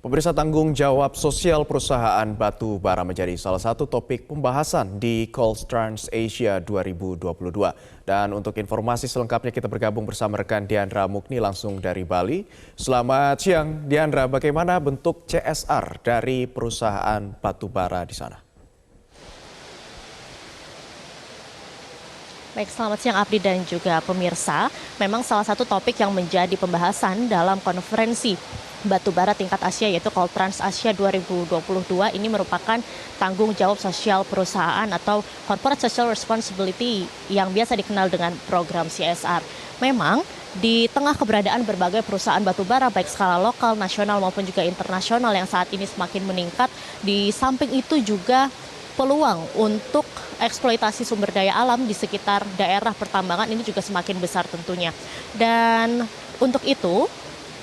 Pemirsa, tanggung jawab sosial perusahaan batu bara menjadi salah satu topik pembahasan di Calls Trans Asia 2022. Dan untuk informasi selengkapnya kita bergabung bersama rekan Diandra Mukni langsung dari Bali. Selamat siang Diandra, bagaimana bentuk CSR dari perusahaan batu bara di sana? Baik, selamat siang Abdi dan juga pemirsa. Memang salah satu topik yang menjadi pembahasan dalam konferensi batubara tingkat Asia yaitu Calls Trans Asia 2022 ini merupakan tanggung jawab sosial perusahaan atau Corporate Social Responsibility yang biasa dikenal dengan program CSR. Memang di tengah keberadaan berbagai perusahaan batubara baik skala lokal, nasional maupun juga internasional yang saat ini semakin meningkat, di samping itu juga peluang untuk eksploitasi sumber daya alam di sekitar daerah pertambangan ini juga semakin besar tentunya. Dan untuk itu,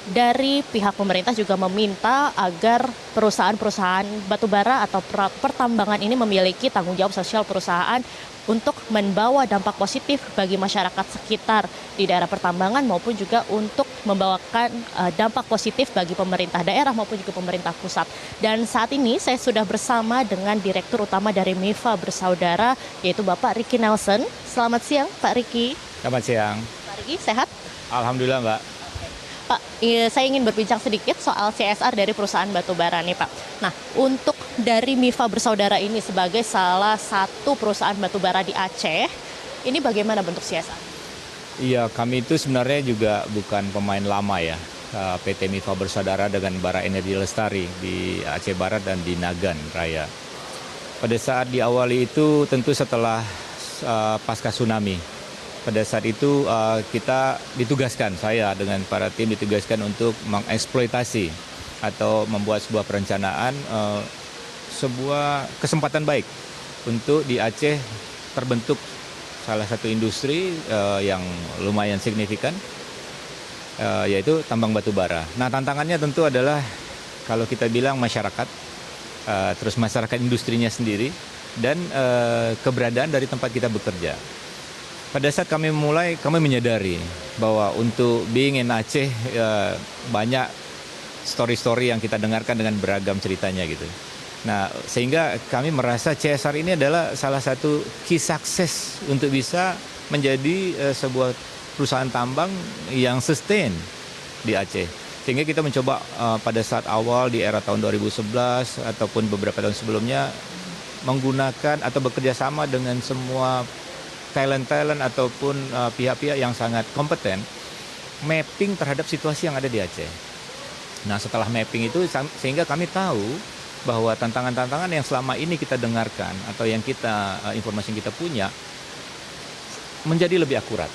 dari pihak pemerintah juga meminta agar perusahaan-perusahaan batubara atau pertambangan ini memiliki tanggung jawab sosial perusahaan untuk membawa dampak positif bagi masyarakat sekitar di daerah pertambangan maupun juga untuk membawakan dampak positif bagi pemerintah daerah maupun juga pemerintah pusat. Dan saat ini saya sudah bersama dengan Direktur Utama dari MIFA Bersaudara yaitu Bapak Ricky Nelson. Selamat siang Pak Ricky. Selamat siang. Pak Ricky, sehat? Alhamdulillah Mbak. Pak, saya ingin berbincang sedikit soal CSR dari perusahaan batubara nih Pak. Nah, untuk dari MIFA Bersaudara ini sebagai salah satu perusahaan batubara di Aceh, ini bagaimana bentuk CSR? Iya, kami itu sebenarnya juga bukan pemain lama ya. PT MIFA Bersaudara dengan Bara Energi Lestari di Aceh Barat dan di Nagan Raya. Pada saat diawali itu tentu setelah pasca tsunami. Pada saat itu kita ditugaskan, saya dengan para tim ditugaskan untuk mengeksploitasi atau membuat sebuah perencanaan, sebuah kesempatan baik untuk di Aceh terbentuk salah satu industri yang lumayan signifikan, yaitu tambang batu bara. Nah, tantangannya tentu adalah kalau kita bilang masyarakat, terus masyarakat industrinya sendiri, dan keberadaan dari tempat kita bekerja. Pada saat kami mulai, kami menyadari bahwa untuk being in Aceh banyak story-story yang kita dengarkan dengan beragam ceritanya gitu. Nah, sehingga kami merasa CSR ini adalah salah satu key sukses untuk bisa menjadi sebuah perusahaan tambang yang sustain di Aceh. Sehingga kita mencoba pada saat awal di era tahun 2011 ataupun beberapa tahun sebelumnya menggunakan atau bekerja sama dengan semua talent ataupun pihak-pihak yang sangat kompeten, mapping terhadap situasi yang ada di Aceh. Nah, setelah mapping itu sehingga kami tahu bahwa tantangan-tantangan yang selama ini kita dengarkan atau yang informasi yang kita punya menjadi lebih akurat.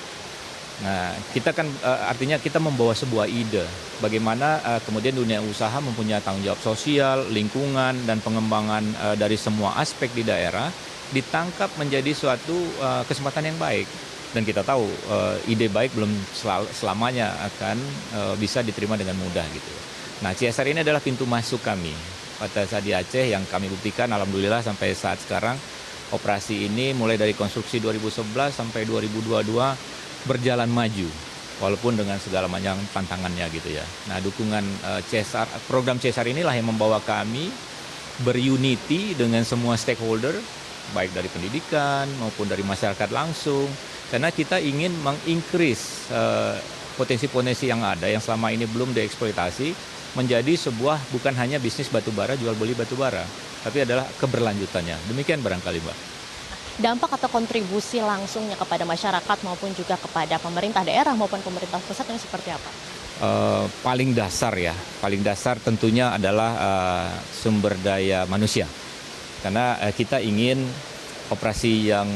Nah, kita kan artinya kita membawa sebuah ide bagaimana kemudian dunia usaha mempunyai tanggung jawab sosial, lingkungan, dan pengembangan dari semua aspek di daerah ditangkap menjadi suatu kesempatan yang baik. Dan kita tahu ide baik belum selamanya akan bisa diterima dengan mudah gitu. Nah, CSR ini adalah pintu masuk kami pada saat di Aceh yang kami buktikan alhamdulillah sampai saat sekarang operasi ini mulai dari konstruksi 2011 sampai 2022 berjalan maju walaupun dengan segala macam tantangannya gitu ya. Nah, dukungan CSR, program CSR inilah yang membawa kami berunity dengan semua stakeholder baik dari pendidikan maupun dari masyarakat langsung, karena kita ingin mengincrease potensi-potensi yang ada yang selama ini belum dieksploitasi menjadi sebuah bukan hanya bisnis batubara jual beli batubara, tapi adalah keberlanjutannya. Demikian barangkali Mbak. Dampak atau kontribusi langsungnya kepada masyarakat maupun juga kepada pemerintah daerah maupun pemerintah pusat ini seperti apa? Paling dasar tentunya adalah sumber daya manusia. Karena kita ingin operasi yang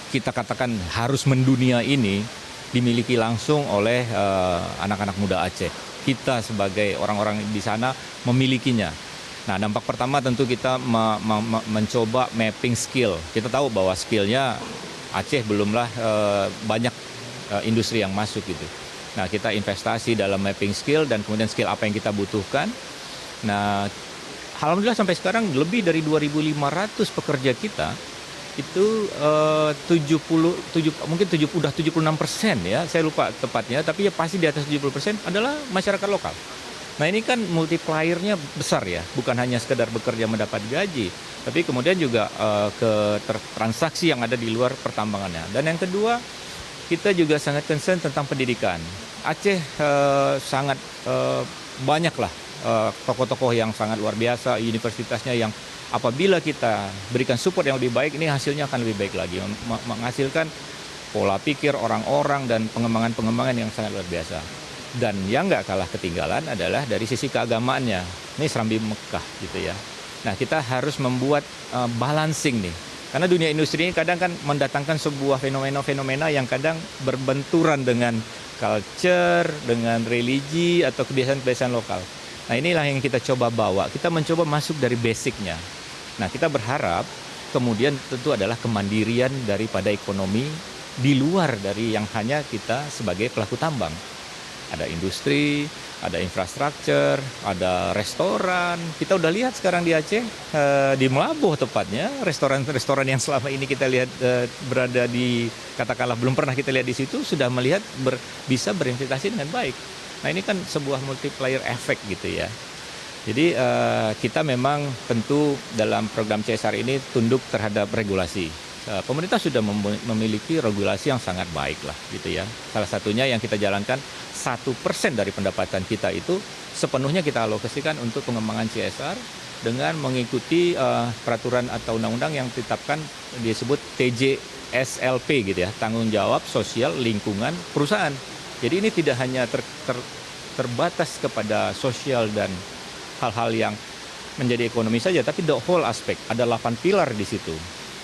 kita katakan harus mendunia ini dimiliki langsung oleh anak-anak muda Aceh. Kita sebagai orang-orang di sana memilikinya. Nah, dampak pertama tentu kita mencoba mapping skill. Kita tahu bahwa skillnya Aceh belumlah banyak industri yang masuk gitu. Nah, kita investasi dalam mapping skill dan kemudian skill apa yang kita butuhkan. Nah, alhamdulillah sampai sekarang lebih dari 2.500 pekerja kita itu udah 76% ya, saya lupa tepatnya, tapi ya pasti di atas 70% adalah masyarakat lokal. Nah ini kan multipliernya besar ya, bukan hanya sekedar bekerja mendapat gaji, tapi kemudian juga ke transaksi yang ada di luar pertambangannya. Dan yang kedua, kita juga sangat concern tentang pendidikan. Aceh sangat banyak lah tokoh-tokoh yang sangat luar biasa, universitasnya yang apabila kita berikan support yang lebih baik, ini hasilnya akan lebih baik lagi, menghasilkan pola pikir orang-orang dan pengembangan-pengembangan yang sangat luar biasa. Dan yang nggak kalah ketinggalan adalah dari sisi keagamaannya. Ini Serambi Mekah gitu ya. Nah kita harus membuat balancing nih. Karena dunia industri ini kadang kan mendatangkan sebuah fenomena-fenomena yang kadang berbenturan dengan culture, dengan religi atau kebiasaan-kebiasaan lokal. Nah inilah yang kita coba bawa. Kita mencoba masuk dari basicnya. Nah kita berharap kemudian tentu adalah kemandirian daripada ekonomi di luar dari yang hanya kita sebagai pelaku tambang. Ada industri, ada infrastruktur, ada restoran. Kita udah lihat sekarang di Aceh, di Melabuh tepatnya, restoran-restoran yang selama ini kita lihat berada di, katakanlah belum pernah kita lihat di situ, sudah melihat bisa berinvestasi dengan baik. Nah ini kan sebuah multiplier effect gitu ya. Jadi kita memang tentu dalam program CSR ini tunduk terhadap regulasi. Pemerintah sudah memiliki regulasi yang sangat baik lah gitu ya. Salah satunya yang kita jalankan 1% dari pendapatan kita itu sepenuhnya kita alokasikan untuk pengembangan CSR dengan mengikuti peraturan atau undang-undang yang ditetapkan disebut TJSLP gitu ya, tanggung jawab sosial lingkungan perusahaan. Jadi ini tidak hanya terbatas kepada sosial dan hal-hal yang menjadi ekonomi saja, tapi the whole aspek. Ada 8 pilar di situ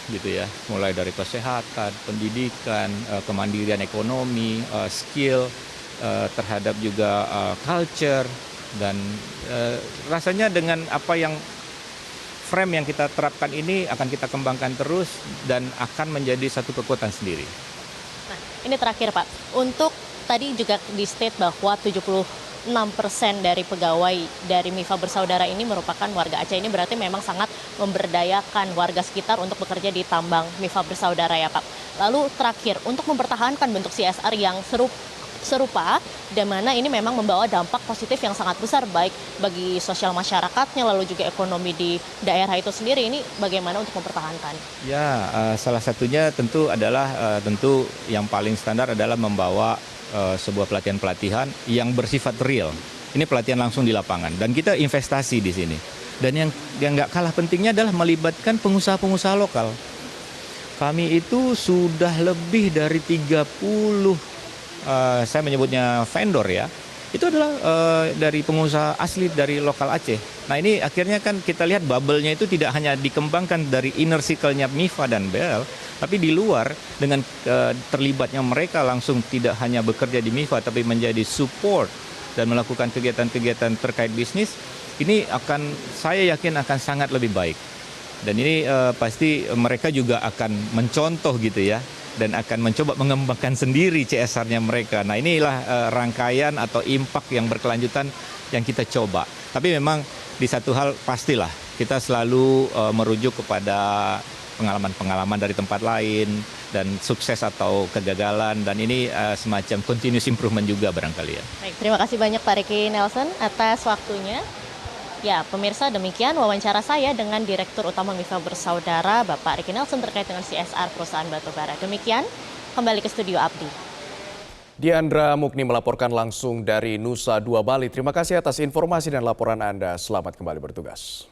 gitu ya, mulai dari kesehatan, pendidikan, kemandirian ekonomi, skill, terhadap juga culture, dan rasanya dengan apa yang frame yang kita terapkan ini akan kita kembangkan terus dan akan menjadi satu kekuatan sendiri. Nah, ini terakhir Pak, untuk tadi juga di state bahwa 76% dari pegawai dari MIFA Bersaudara ini merupakan warga Aceh. Ini berarti memang sangat memberdayakan warga sekitar untuk bekerja di tambang MIFA Bersaudara ya Pak. Lalu terakhir, untuk mempertahankan bentuk CSR yang serupa, dan mana ini memang membawa dampak positif yang sangat besar baik bagi sosial masyarakatnya lalu juga ekonomi di daerah itu sendiri, ini bagaimana untuk mempertahankan? Ya, salah satunya tentu adalah tentu yang paling standar adalah membawa sebuah pelatihan-pelatihan yang bersifat real. Ini pelatihan langsung di lapangan dan kita investasi di sini. Dan yang nggak kalah pentingnya adalah melibatkan pengusaha-pengusaha lokal. Kami itu sudah lebih dari 30, saya menyebutnya vendor ya, itu adalah dari pengusaha asli dari lokal Aceh. Nah ini akhirnya kan kita lihat bubble-nya itu tidak hanya dikembangkan dari inner circle-nya MIFA dan BL, tapi di luar dengan terlibatnya mereka langsung tidak hanya bekerja di MIFA, tapi menjadi support dan melakukan kegiatan-kegiatan terkait bisnis, ini akan, saya yakin akan sangat lebih baik. Dan ini pasti mereka juga akan mencontoh gitu ya, dan akan mencoba mengembangkan sendiri CSR-nya mereka. Nah inilah rangkaian atau impact yang berkelanjutan yang kita coba. Tapi memang di satu hal pastilah kita selalu merujuk kepada pengalaman-pengalaman dari tempat lain dan sukses atau kegagalan, dan ini semacam continuous improvement juga barangkali ya. Baik, terima kasih banyak Pak Ricky Nelson atas waktunya. Ya, pemirsa, demikian wawancara saya dengan Direktur Utama MIFA Bersaudara, Bapak Ricky Nelson, terkait dengan CSR perusahaan batubara. Demikian, kembali ke studio Abdi. Diandra Mukni melaporkan langsung dari Nusa Dua Bali. Terima kasih atas informasi dan laporan Anda. Selamat kembali bertugas.